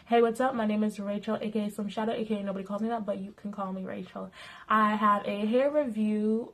Hey, what's up? My name is Rachel, aka Slim Shadow, aka nobody calls me that, but you can call me Rachel. I have a hair review,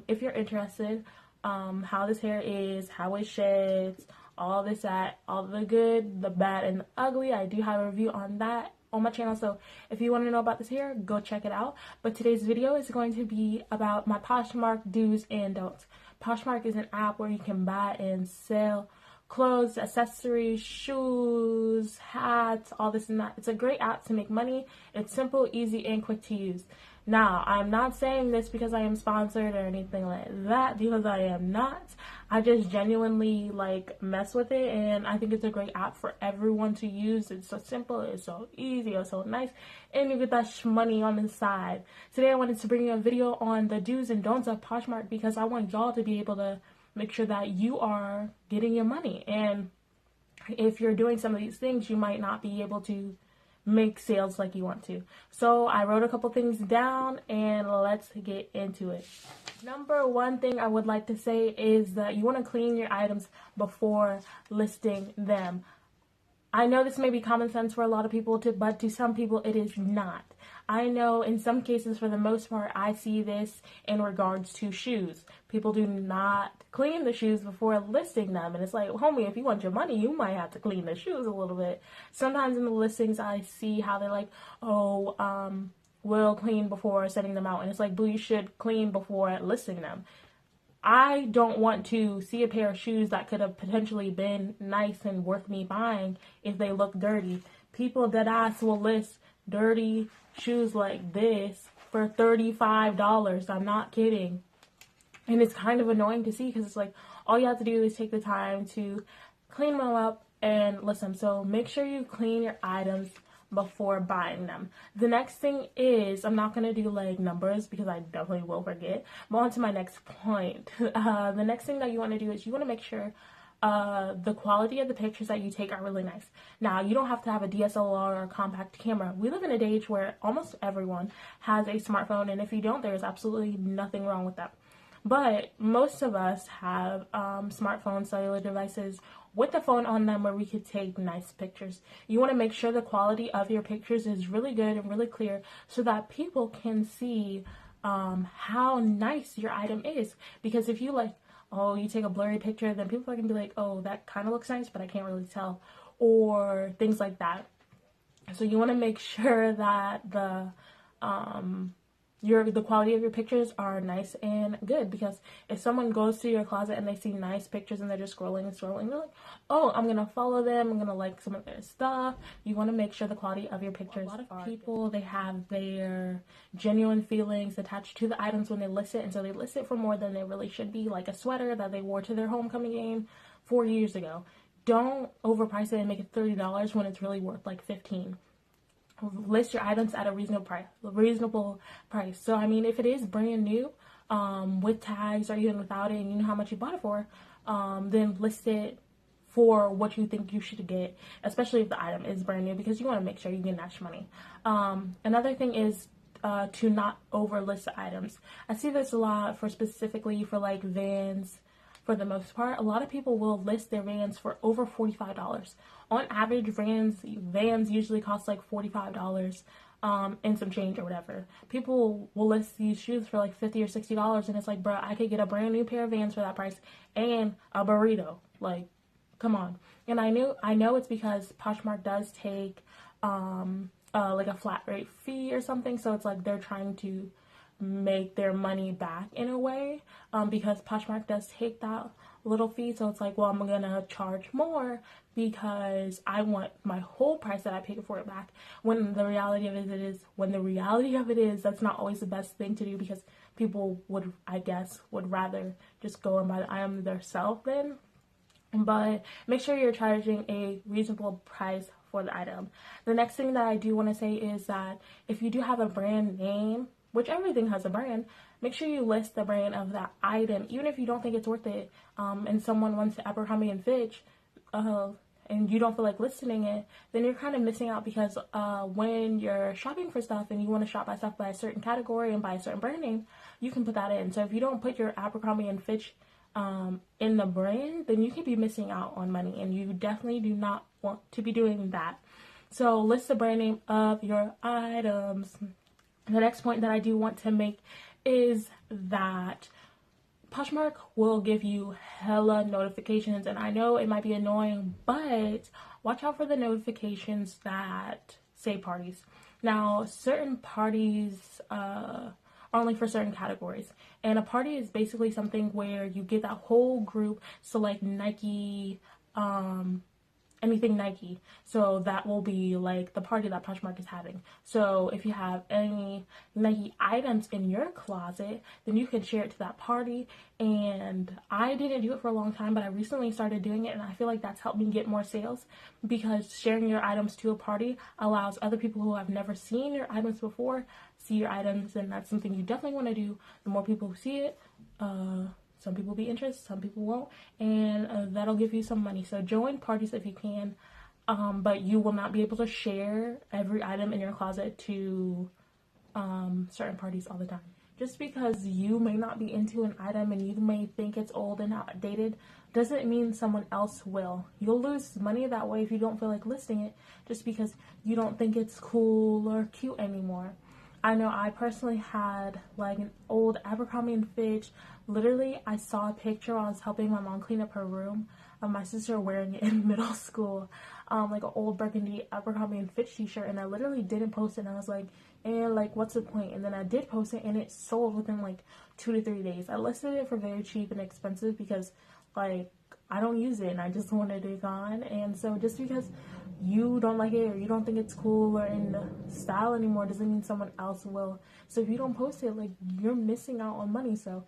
if you're interested, how this hair is, how it sheds, all this, that, all the good, the bad, and the ugly. I do have a review on that on my channel, so if you want to know about this hair, go check it out. But today's video is going to be about my Poshmark do's and don'ts. Poshmark is an app where you can buy and sell clothes, accessories, shoes, hats, all this and that. It's a great app to make money. It's simple, easy, and quick to use. Now, I'm not saying this because I am sponsored or anything like that, because I am not. I just genuinely mess with it, and I think it's a great app for everyone to use. It's so simple, it's so easy, it's so nice, and you get that shmoney on the side. Today I wanted to bring you a video on the do's and don'ts of Poshmark because I want y'all to be able to make sure that you are getting your money. And if you're doing some of these things, you might not be able to make sales like you want to. So I wrote a couple things down and let's get into it. Number one thing I would like to say is that you want to clean your items before listing them. I know this may be common sense for a lot of people, but to some people it is not. I know in some cases, for the most part, I see this in regards to shoes. People do not clean the shoes before listing them. And it's like, homie, if you want your money, you might have to clean the shoes a little bit. Sometimes in the listings, I see how they're like, we'll clean before sending them out. And it's like, boo, you should clean before listing them. I don't want to see a pair of shoes that could have potentially been nice and worth me buying if they look dirty. People dead ass will list dirty shoes like this for $35. I'm not kidding. And it's kind of annoying to see because it's like all you have to do is take the time to clean them up and list them. So make sure you clean your items before buying them. The next thing is, I'm not going to do numbers because I definitely will forget, but on to my next point. The next thing that you want to do is you want to make sure the quality of the pictures that you take are really nice. Now, you don't have to have a DSLR or a compact camera. We live in a age where almost everyone has a smartphone, and if you don't, there's absolutely nothing wrong with that. But most of us have smartphones, cellular devices with the phone on them where we could take nice pictures. You want to make sure the quality of your pictures is really good and really clear so that people can see how nice your item is. Because if you you take a blurry picture, then people are going to be like, oh, that kind of looks nice, but I can't really tell, or things like that. So you want to make sure that the quality of your pictures are nice and good, because if someone goes to your closet and they see nice pictures and they're just scrolling and scrolling, they're like, oh, I'm gonna follow them, I'm gonna like some of their stuff. You want to make sure the quality of your pictures. A lot of people, they have their genuine feelings attached to the items when they list it, and so they list it for more than they really should be, like a sweater that they wore to their homecoming game 4 years ago. Don't overprice it and make it $30 when it's really worth like $15. List your items at a reasonable price. So I mean, if it is brand new, with tags or even without it, and you know how much you bought it for, then list it for what you think you should get, especially if the item is brand new, because you want to make sure you get that money. Another thing is to not overlist the items. I see this a lot specifically for Vans. For the most part, a lot of people will list their Vans for over $45. On average, Vans usually cost like $45 and some change or whatever. People will list these shoes for like $50 or $60, and it's like, bro, I could get a brand new pair of Vans for that price and a burrito. Like, come on. And I know it's because Poshmark does take like a flat rate fee or something, so it's like they're trying to make their money back in a way, because Poshmark does take that little fee. So it's like, well, I'm gonna charge more because I want my whole price that I paid for it back, when the reality of it is that's not always the best thing to do, because people would rather just go and buy the item themselves then. But make sure you're charging a reasonable price for the item. The next thing that I do want to say is that if you do have a brand name, which everything has a brand, make sure you list the brand of that item, even if you don't think it's worth it, and someone wants to Abercrombie and Fitch, and you don't feel like listing it, then you're kind of missing out, because when you're shopping for stuff and you want to shop by stuff by a certain category and by a certain brand name, you can put that in. So if you don't put your Abercrombie and Fitch in the brand, then you could be missing out on money, and you definitely do not want to be doing that. So list the brand name of your items. The next point that I do want to make is that Poshmark will give you hella notifications, and I know it might be annoying, but watch out for the notifications that say parties. Now, certain parties are only for certain categories, and a party is basically something where you get that whole group, so like Nike, anything Nike. So that will be like the party that Poshmark is having. So if you have any Nike items in your closet, then you can share it to that party. And I didn't do it for a long time, but I recently started doing it, and I feel like that's helped me get more sales, because sharing your items to a party allows other people who have never seen your items before see your items, and that's something you definitely want to do. The more people who see it, some people will be interested, some people won't, and that'll give you some money. So join parties if you can, but you will not be able to share every item in your closet to certain parties all the time. Just because you may not be into an item and you may think it's old and outdated doesn't mean someone else will. You'll lose money that way if you don't feel like listing it just because you don't think it's cool or cute anymore. I know I personally had like an old Abercrombie and Fitch. Literally, I saw a picture while I was helping my mom clean up her room of my sister wearing it in middle school, like an old burgundy Abercrombie and Fitch t-shirt, and I literally didn't post it, and I was like, like, what's the point? And then I did post it, and it sold within like 2 to 3 days. I listed it for very cheap and expensive because, like, I don't use it and I just wanted it gone. And so just because you don't like it or you don't think it's cool or in style anymore doesn't mean someone else will. So if you don't post it, like, you're missing out on money. So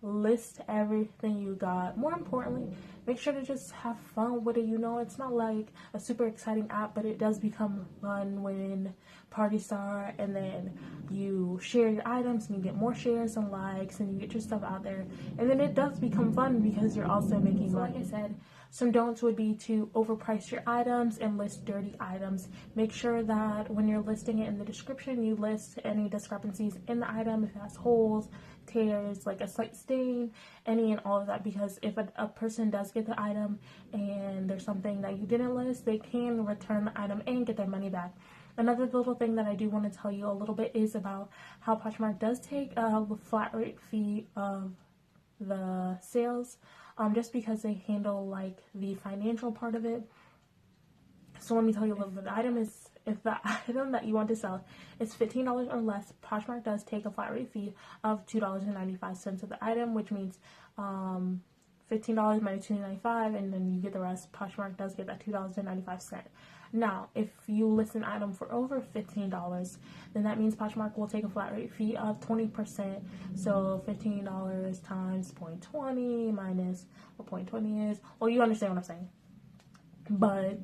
list everything you got. More importantly, make sure to just have fun with it. You know, it's not like a super exciting app, but it does become fun when parties start, and then you share your items and you get more shares and likes and you get your stuff out there, and then it does become fun because you're also making money. Like I said, some don'ts would be to overprice your items and list dirty items. Make sure that when you're listing it in the description, you list any discrepancies in the item, if it has holes, tears, like a slight stain, any and all of that, because if a person does get the item and there's something that you didn't list, they can return the item and get their money back. Another little thing that I do want to tell you a little bit is about how Poshmark does take a flat rate fee of the sales, just because they handle like the financial part of it. So let me tell you a little bit. If the item that you want to sell is $15 or less, Poshmark does take a flat rate fee of $2.95 of the item, which means $15 minus $2.95, and then you get the rest. Poshmark does get that $2.95. Now, if you list an item for over $15, then that means Poshmark will take a flat rate fee of 20%. So $15 times 0.20 minus what 0.20 is. Well, you understand what I'm saying. But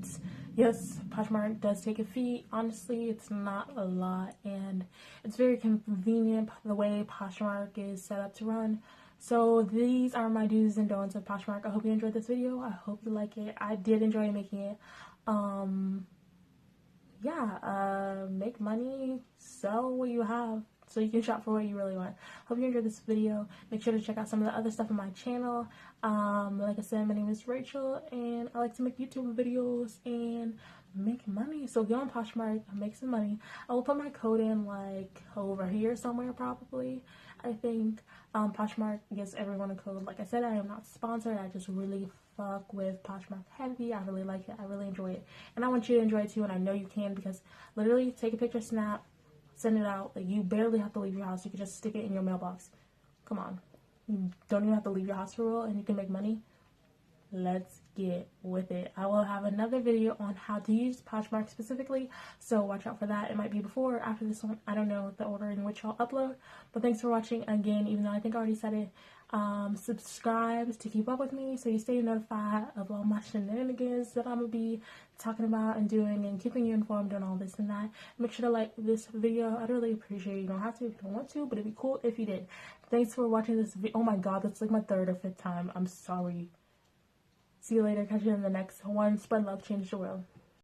yes, Poshmark does take a fee. Honestly, it's not a lot, and it's very convenient the way Poshmark is set up to run. So these are my do's and don'ts of Poshmark. I hope you enjoyed this video. I hope you like it. I did enjoy making it. Make money, sell what you have, so you can shop for what you really want. Hope you enjoyed this video. Make sure to check out some of the other stuff on my channel. Like I said, my name is Rachel, and I like to make YouTube videos and make money. So go on Poshmark, make some money. I will put my code in like over here somewhere probably. I think Poshmark gives everyone a code. Like I said, I am not sponsored. I just really fuck with Poshmark heavy. I really like it. I really enjoy it, and I want you to enjoy it too. And I know you can, because literally take a picture, snap, send it out. Like, you barely have to leave your house. You can just stick it in your mailbox. Come on, you don't even have to leave your house for real, and you can make money. Let's get with it. I will have another video on how to use Poshmark specifically, so watch out for that. It might be before or after this one. I don't know the order in which I'll upload, but thanks for watching again, even though I think I already said it. Subscribe to keep up with me so you stay notified of all my shenanigans that I'm gonna be talking about and doing, and keeping you informed on all this and that. Make sure to like this video. I'd really appreciate it. You don't have to if you don't want to, but it'd be cool if you did. Thanks for watching this video. Oh my god, that's like my 3rd or 5th time. I'm sorry. See you later. Catch you in the next one. Spread love, change the world.